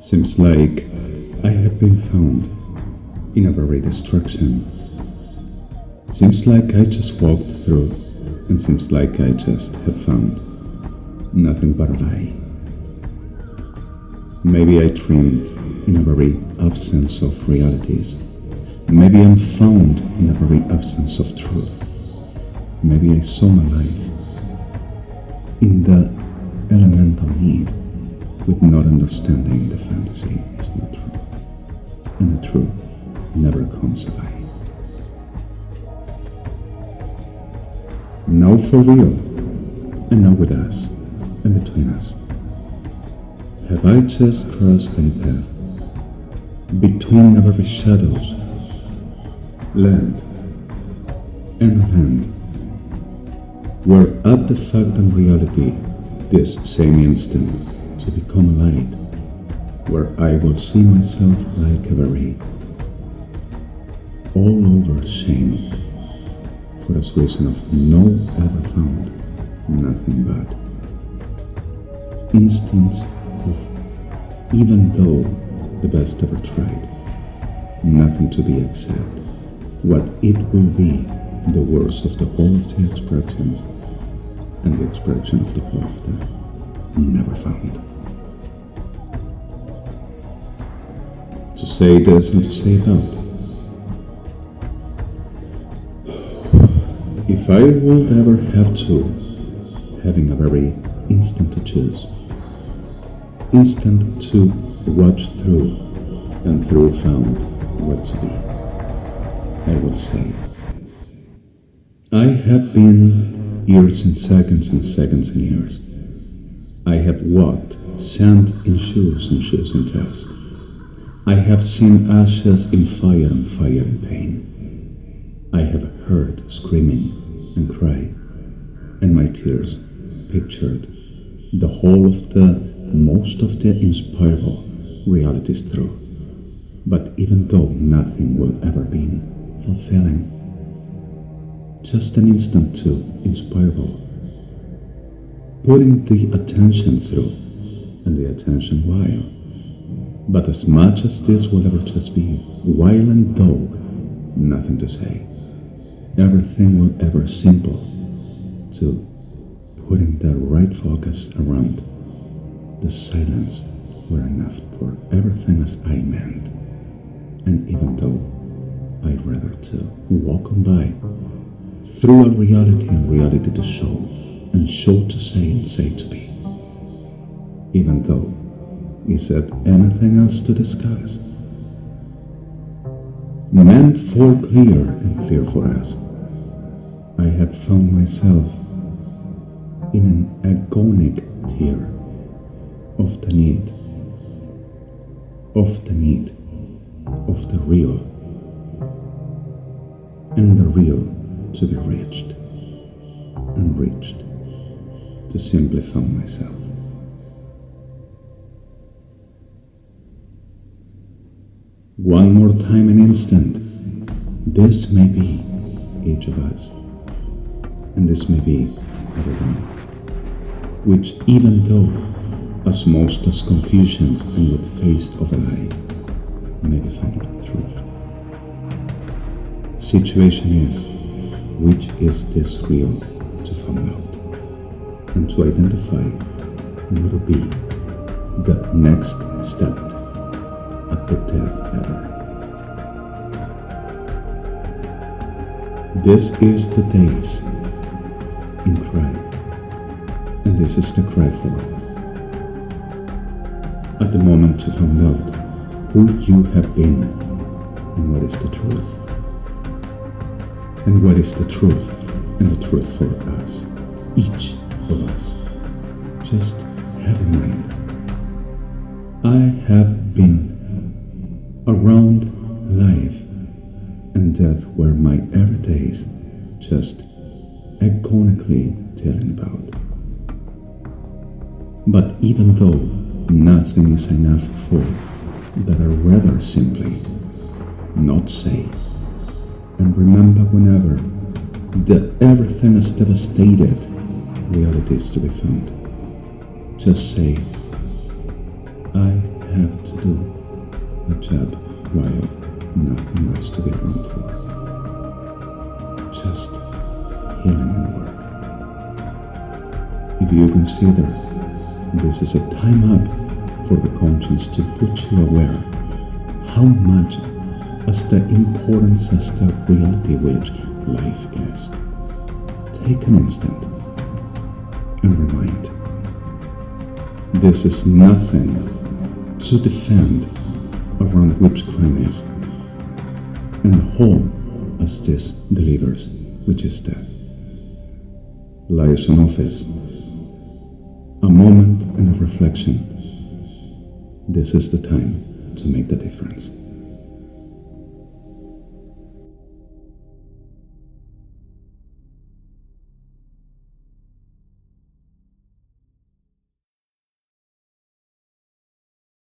Seems like I have been found in a very destruction. Seems like I just walked through, and seems like I just have found nothing but a lie. Maybe I dreamed in a very absence of realities. Maybe I'm found in a very absence of truth. Maybe I saw my life in the elemental need, with not understanding the fantasy is not true, and the truth never comes by. Now for real, and now with us, and between us. Have I just crossed any path between our very shadows, land, and a land, where at the fact and reality this same instant to become light, where I will see myself like a very all over shamed, for this reason of no ever found nothing but instance of even though the best ever tried, nothing to be except what it will be the worst of the whole of the expressions, and the expression of the whole of the never found. To say this and to say that. If I would ever have to, having a very instant to choose, instant to watch through, and through found what to be, I would say, I have been years and seconds and years. I have walked sand in shoes and shoes in dust. I have seen ashes in fire and fire in pain. I have heard screaming and cry, and my tears pictured the whole of the most of the inspirable realities through. But even though nothing will ever be fulfilling, just an instant too inspirable, putting the attention through, and the attention while. But as much as this will ever just be while and though nothing to say, everything will ever simple to putting the right focus around the silence were enough for everything as I meant. And even though I'd rather to walk on by through a reality and reality to show, and show to say and say to be, even though is it anything else to discuss? Meant for clear and clear for us, I have found myself in an agonic tear of the need, of the real, and the real to be reached, and reached to simply found myself. One more time an instant, this may be each of us, and this may be everyone, which even though as most as confusions and with face of a lie, may be found truth. Situation is, which is this real to find out, and to identify what will be the next step after death ever. This is the days in cry, and this is the cry for at the moment to find out who you have been and what is the truth. And what is the truth, and the truth for us, each of us. Just have in mind, I have been around life and death were my everydays just agonically telling about. But even though nothing is enough for that, I rather simply not say, and remember whenever that everything is devastated, reality is to be found. Just say, I have to do a job while nothing else to be run for. Just healing and work. If you consider this is a time up for the conscience to put you aware how much as the importance as the reality which life is, take an instant and remind, this is nothing to defend around which crime is, and the whole as this delivers, which is death. Liaison office, a moment and a reflection. This is the time to make the difference.